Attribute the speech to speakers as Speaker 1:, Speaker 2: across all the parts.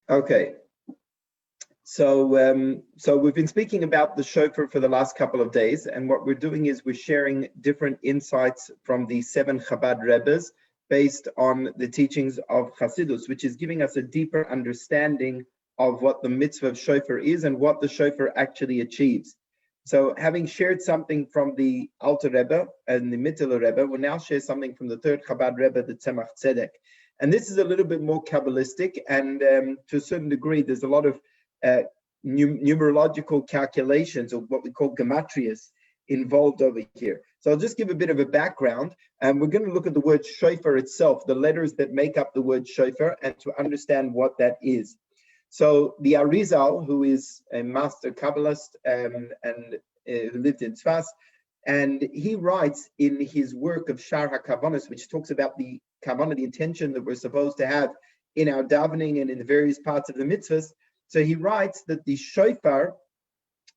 Speaker 1: Okay. So we've been speaking about the shofar for the last couple of days, and what we're doing is we're sharing different insights from the 7 Chabad Rebbes based on the teachings of Chassidus, which is giving us a deeper understanding of what the mitzvah of shofar is and what the shofar actually achieves. So having shared something from the Alter Rebbe and the Mittler Rebbe, we'll now share something from the 3rd Chabad Rebbe, the Tzemach Tzedek. And this is a little bit more Kabbalistic, and to a certain degree, there's a lot of numerological calculations, or what we call gematrias, involved over here. So I'll just give a bit of a background, and we're going to look at the word shofar itself, the letters that make up the word shofar, and to understand what that is. So the Arizal, who is a master Kabbalist and who lived in Tzfas, and he writes in his work of Shar HaKavanos, which talks about the kavanah, the intention that we're supposed to have in our davening and in the various parts of the mitzvahs. So he writes that the shofar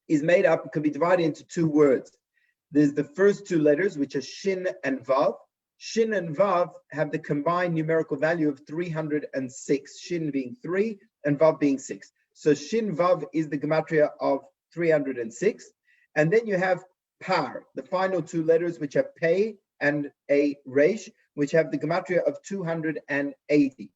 Speaker 1: is made up, can be divided into 2 words. There's the first 2 letters, which are shin and vav. Shin and vav have the combined numerical value of 306, shin being 3 and vav being 6. So shin vav is the gematria of 306. And then you have par, the final 2 letters, which are pei and a resh, which have the gematria of 280.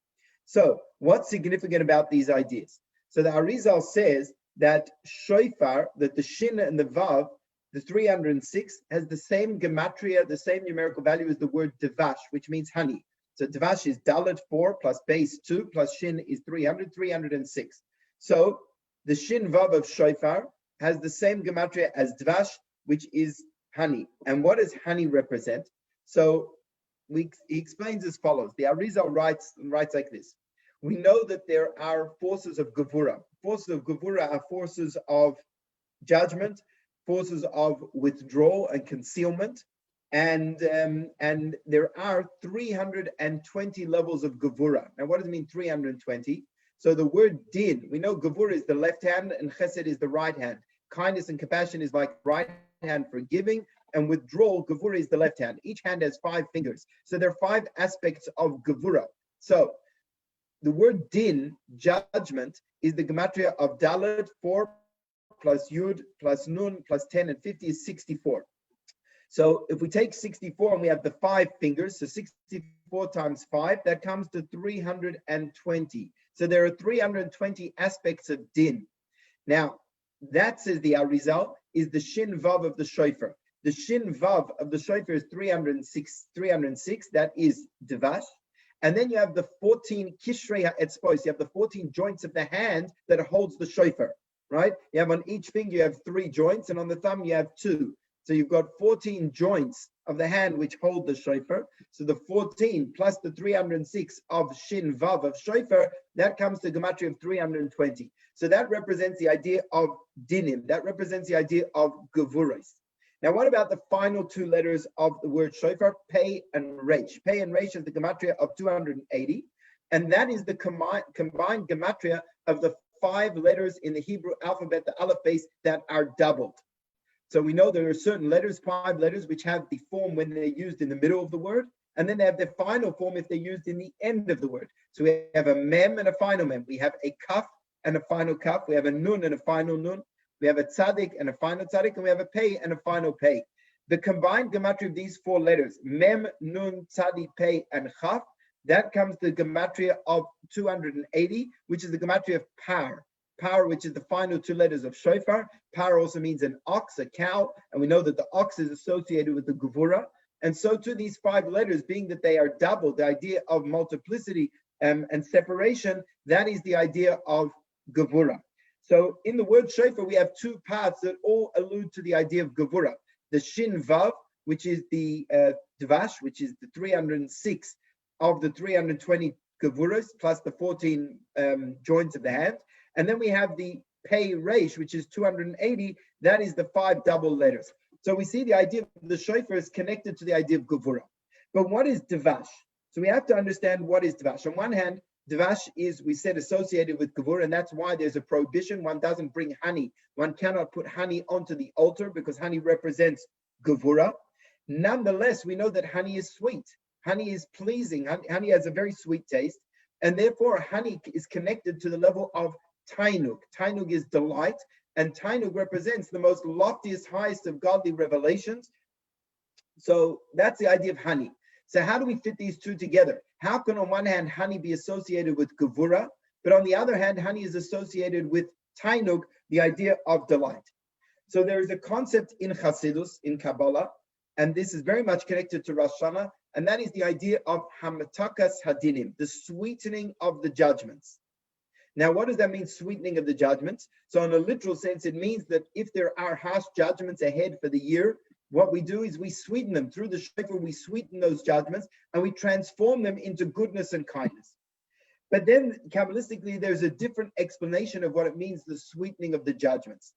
Speaker 1: So what's significant about these ideas? So the Arizal says that shofar, that the shin and the vav, the 306, has the same gematria, the same numerical value as the word devash, which means honey. So devash is dalet 4 plus base 2 plus shin is 306. So the shin vav of shofar has the same gematria as devash, which is honey. And what does honey represent? So he explains as follows. The Arizal writes like this. We know that there are forces of Gevura. Forces of Gevura are forces of judgment, forces of withdrawal and concealment, and there are 320 levels of Gevura. Now, what does it mean, 320? So the word din, we know Gevura is the left hand and Chesed is the right hand. Kindness and compassion is like right hand for giving, and withdrawal, Gevura, is the left hand. Each hand has 5 fingers. So there are 5 aspects of Gevura. So the word din, judgment, is the gematria of Dalet, 4 plus Yud plus Nun plus 10 and 50 is 64. So if we take 64 and we have the 5 fingers, so 64 times 5, that comes to 320. So there are 320 aspects of din. Now, that, says the Arizal, is the shin vav of the shofar. The shin vav of the shofar is 306, that is devash. And then you have the 14 kishrei ha'etzpos, you have the 14 joints of the hand that holds the shofar, right? You have on each finger, you have 3 joints, and on the thumb, you have 2. So you've got 14 joints of the hand which hold the shofar. So the 14 plus the 306 of shin vav of shofar, that comes to gematria of 320. So that represents the idea of dinim. That represents the idea of gevuros. Now, what about the final 2 letters of the word shofar, pei and resh? Pei and resh is the gematria of 280, and that is the combined gematria of the 5 letters in the Hebrew alphabet, the aleph base, that are doubled. So we know there are certain letters, 5 letters, which have the form when they're used in the middle of the word, and then they have their final form if they're used in the end of the word. So we have a mem and a final mem. We have a kaf and a final kaf. We have a nun and a final nun. We have a tzaddik and a final tzaddik, and we have a pei and a final pei. The combined gematria of these 4 letters, mem, nun, tzaddik, pei, and chaf, that comes to the gematria of 280, which is the gematria of par. Par, which is the final 2 letters of shofar. Par also means an ox, a cow, and we know that the ox is associated with the gevura. And so too, these 5 letters, being that they are doubled, the idea of multiplicity and separation, that is the idea of gevura. So in the word shofar, we have 2 parts that all allude to the idea of gevura. The shin vav, which is the devash, which is the 306 of the 320 gevuras, plus the 14 joints of the hand. And then we have the pei resh, which is 280. That is the 5 double letters. So we see the idea of the shofar is connected to the idea of gevura. But what is devash? So we have to understand what is devash. On one hand, devash is, we said, associated with gevura, and that's why there's a prohibition. One doesn't bring honey. One cannot put honey onto the altar because honey represents gevura. Nonetheless, we know that honey is sweet. Honey is pleasing. Honey has a very sweet taste. And therefore, honey is connected to the level of tainug. Tainug is delight, and tainug represents the most loftiest, highest of godly revelations. So that's the idea of honey. So how do we fit these two together? How can on one hand honey be associated with gevura, but on the other hand honey is associated with tainug, the idea of delight? So there is a concept in Chassidus, in Kabbalah, and this is very much connected to Rosh Hashanah, and that is the idea of hamatakas hadinim, the sweetening of the judgments. Now, what does that mean, sweetening of the judgments? So in a literal sense, it means that if there are harsh judgments ahead for the year, what we do is we sweeten them. Through the shofar, we sweeten those judgments, and we transform them into goodness and kindness. But then, Kabbalistically, there's a different explanation of what it means, the sweetening of the judgments.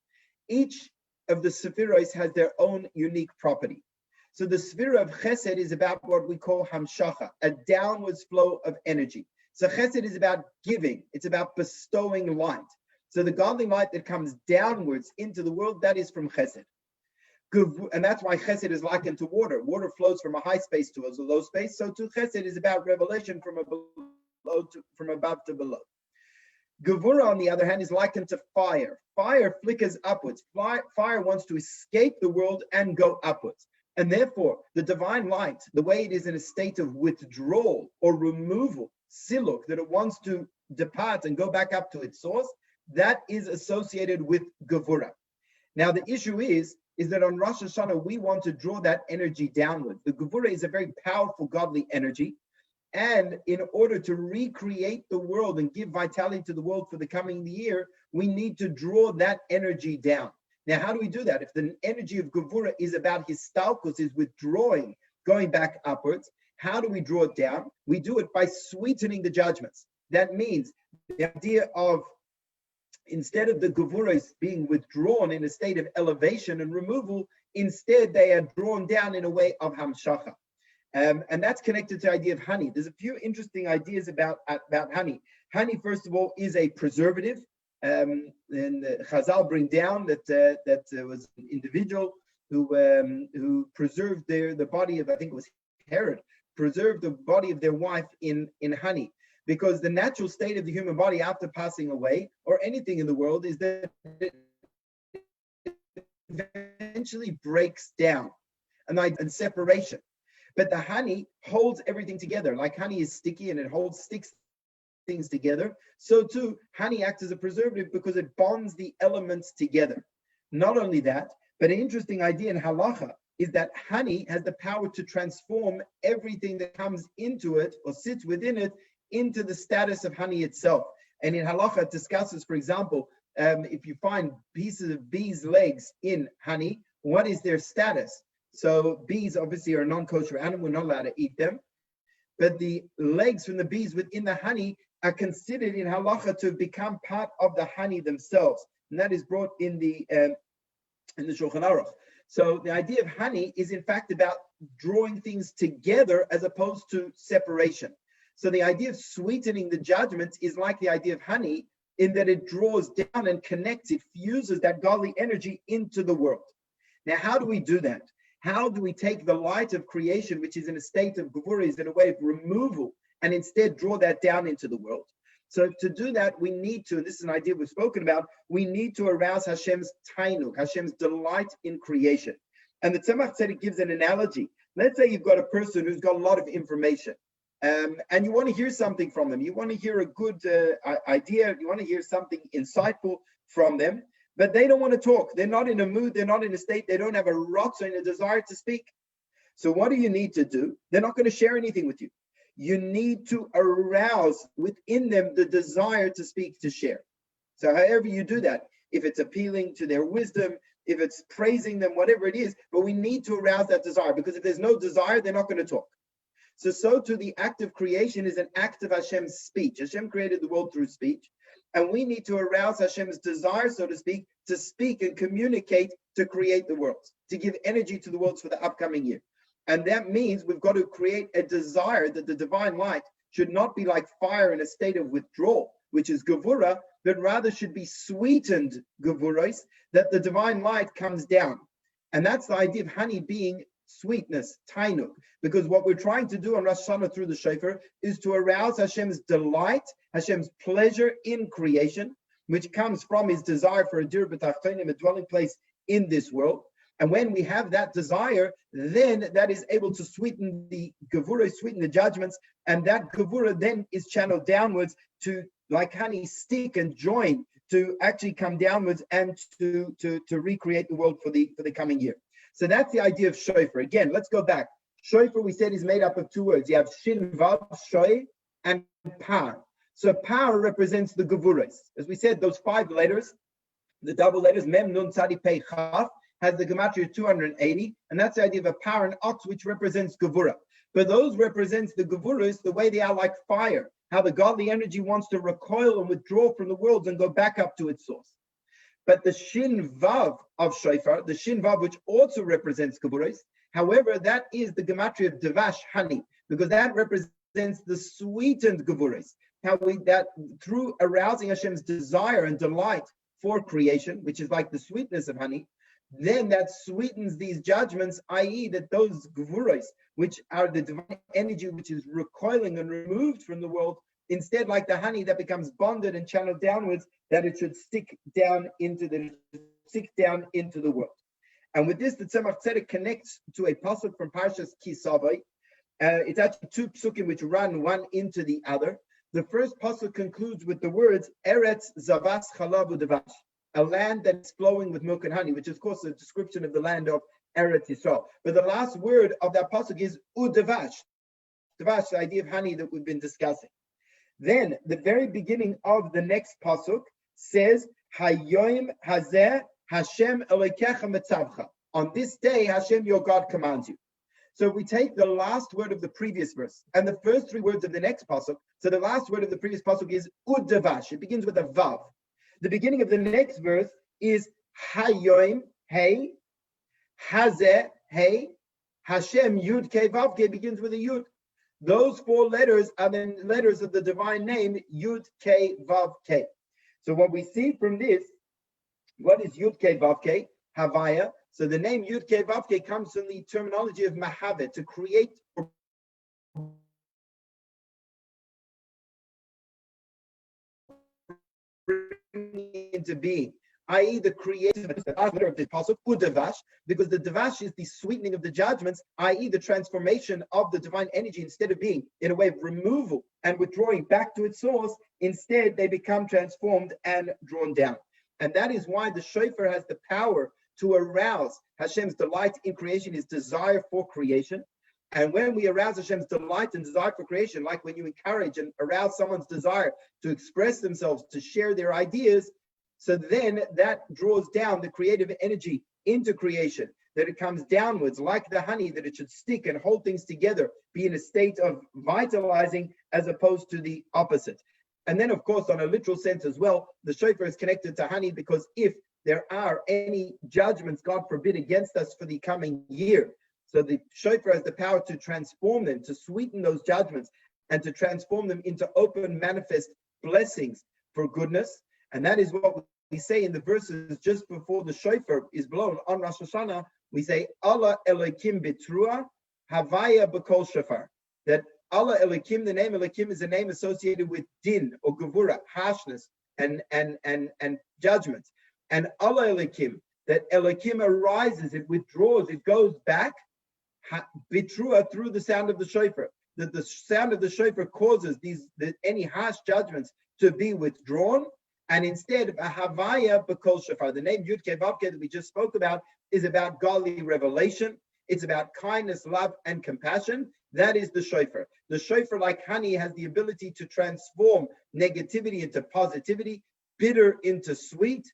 Speaker 1: Each of the sephiros has their own unique property. So the sephira of Chesed is about what we call hamshacha, a downwards flow of energy. So Chesed is about giving. It's about bestowing light. So the godly light that comes downwards into the world, that is from Chesed. And that's why Chesed is likened to water. Water flows from a high space to a low space. So too Chesed is about revelation from above to below. Gevura, on the other hand, is likened to fire. Fire flickers upwards. Fire wants to escape the world and go upwards. And therefore, the divine light, the way it is in a state of withdrawal or removal, siluk, that it wants to depart and go back up to its source, that is associated with Gevura. Now, the issue is that on Rosh Hashanah, we want to draw that energy downward. The Gevura is a very powerful godly energy. And in order to recreate the world and give vitality to the world for the coming year, we need to draw that energy down. Now, how do we do that? If the energy of Gevura is about histalkus, is withdrawing, going back upwards, how do we draw it down? We do it by sweetening the judgments. That means the idea of, instead of the Gevuras being withdrawn in a state of elevation and removal, instead they are drawn down in a way of hamshacha. And that's connected to the idea of honey. There's a few interesting ideas about honey. Honey, first of all, is a preservative. And Chazal bring down that was an individual who preserved the body of, I think it was Herod, preserved the body of their wife in honey. Because the natural state of the human body after passing away, or anything in the world, is that it eventually breaks down and separation. But the honey holds everything together. Like honey is sticky and it sticks things together. So too, honey acts as a preservative because it bonds the elements together. Not only that, but an interesting idea in halacha is that honey has the power to transform everything that comes into it or sits within it into the status of honey itself. And in halacha it discusses, for example, if you find pieces of bees' legs in honey, what is their status? So bees obviously are a non-kosher animal, we're not allowed to eat them. But the legs from the bees within the honey are considered in halacha to become part of the honey themselves. And that is brought in the Shulchan Aruch. So the idea of honey is in fact about drawing things together as opposed to separation. So the idea of sweetening the judgments is like the idea of honey in that it draws down and connects, it fuses that godly energy into the world. Now, how do we do that? How do we take the light of creation, which is in a state of gevura, is in a way of removal, and instead draw that down into the world? So to do that, we need to, and this is an idea we've spoken about, we need to arouse Hashem's tainug, Hashem's delight in creation. And the Tzemach Tzedek gives an analogy. Let's say you've got a person who's got a lot of information, and you want to hear something from them. You want to hear a good idea. You want to hear something insightful from them. But they don't want to talk. They're not in a mood. They're not in a state. They don't have a rotza and a desire to speak. So what do you need to do? They're not going to share anything with you. You need to arouse within them the desire to speak, to share. So however you do that, if it's appealing to their wisdom, if it's praising them, whatever it is, but we need to arouse that desire, because if there's no desire, they're not going to talk. So too, the act of creation is an act of Hashem's speech. Hashem created the world through speech. And we need to arouse Hashem's desire, so to speak and communicate to create the world, to give energy to the worlds for the upcoming year. And that means we've got to create a desire that the divine light should not be like fire in a state of withdrawal, which is gevura, but rather should be sweetened gevuros, that the divine light comes down. And that's the idea of honey being sweetness, tainuk, because what we're trying to do on Rosh Hashanah through the shofar is to arouse Hashem's delight, Hashem's pleasure in creation, which comes from his desire for a dir b'tachtonim, a dwelling place in this world. And when we have that desire, then that is able to sweeten the gevura, sweeten the judgments, and that gevura then is channeled downwards to, like honey, stick and join to actually come downwards and to recreate the world for the coming year. So that's the idea of shofar. Again, let's go back. Shofar, we said, is made up of two words. You have shin vav shoy and par. So par represents the gevuras. As we said, those 5 letters, the double letters, mem nun tzadi pei chaf, has the gematria 280, and that's the idea of a par and ox, which represents gevura. But those represents the gevuras the way they are like fire, how the godly energy wants to recoil and withdraw from the world and go back up to its source. But the shin vav of shofar, the shin vav, which also represents gevuras, however, that is the gematria of devash, honey, because that represents the sweetened gevuras. How we, that through arousing Hashem's desire and delight for creation, which is like the sweetness of honey, then that sweetens these judgments, i.e. that those gevuras, which are the divine energy which is recoiling and removed from the world, instead like the honey that becomes bonded and channeled downwards, that it should stick down into the world. And with this, the Tzemach Tzedek connects to a pasuk from Parshas Ki Savo. It's actually 2 psukim which run one into the other. The first pasuk concludes with the words Eretz Zavas Chalav U'Devash, a land that's flowing with milk and honey, which is of course a description of the land of Eretz Yisrael. But the last word of that pasuk is U'Devash. Devash, the idea of honey that we've been discussing. Then the very beginning of the next pasuk says Hayoim Hazeh Hashem Elokecha Metzavcha. On this day, Hashem your God commands you. So we take the last word of the previous verse and the first 3 words of the next pasuk. So the last word of the previous pasuk is U'Devash. It begins with a vav. The beginning of the next verse is Hayoim, hey, Hazeh, hey, Hashem, Yud, Ke, Vav, Ke, begins with a Yud. Those 4 letters are the letters of the divine name, Yud, Ke, Vav, Ke. So what we see from this, what is Yud, Ke, Vav, Ke? Havaya. So the name Yud, Ke, Vav, Ke comes from the terminology of Mahavet, to create or into being, i.e. the creative of the pasuk, U'Devash, because the Devash is the sweetening of the judgments, i.e. the transformation of the divine energy. Instead of being in a way of removal and withdrawing back to its source, instead they become transformed and drawn down. And that is why the shofar has the power to arouse Hashem's delight in creation, his desire for creation. And when we arouse Hashem's delight and desire for creation, like when you encourage and arouse someone's desire to express themselves, to share their ideas, so then that draws down the creative energy into creation, that it comes downwards like the honey, that it should stick and hold things together, be in a state of vitalizing as opposed to the opposite. And then, of course, on a literal sense as well, the shofar is connected to honey, because if there are any judgments, God forbid, against us for the coming year, so the shofar has the power to transform them, to sweeten those judgments, and to transform them into open, manifest blessings for goodness. And that is what we say in the verses just before the shofar is blown on Rosh Hashanah. We say, Allah Elokim Bitrua, Havaya B'Kol Shofar. That Allah Elokim, the name Elokim, is a name associated with din or gevura, harshness and judgment. And Allah Elokim, that Elokim arises, it withdraws, it goes back, Bitrua, through the sound of the shofar. That the sound of the shofar causes any harsh judgments to be withdrawn. And instead, a Havaya B'Kol Shofar, the name Yud Ke Vav Ke that we just spoke about, is about godly revelation. It's about kindness, love, and compassion. That is the shofar. The shofar, like honey, has the ability to transform negativity into positivity, bitter into sweet,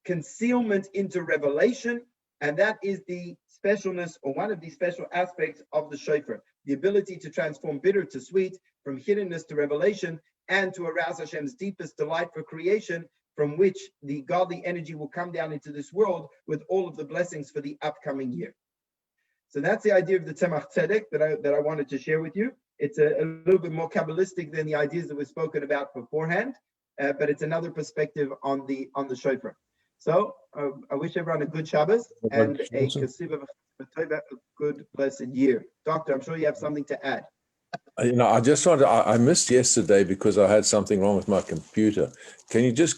Speaker 1: concealment into revelation. And that is the specialness, or one of the special aspects of the shofar, the ability to transform bitter to sweet, from hiddenness to revelation, and to arouse Hashem's deepest delight for creation, from which the godly energy will come down into this world with all of the blessings for the upcoming year. So that's the idea of the Tzemach Tzedek that I wanted to share with you. It's a little bit more Kabbalistic than the ideas that we've spoken about beforehand, but it's another perspective on the shofar. So I wish everyone a good Shabbos and a Chassidus of A good, blessed year. Doctor, I'm sure you have something to add.
Speaker 2: I just wanted, I missed yesterday because I had something wrong with my computer. Can you just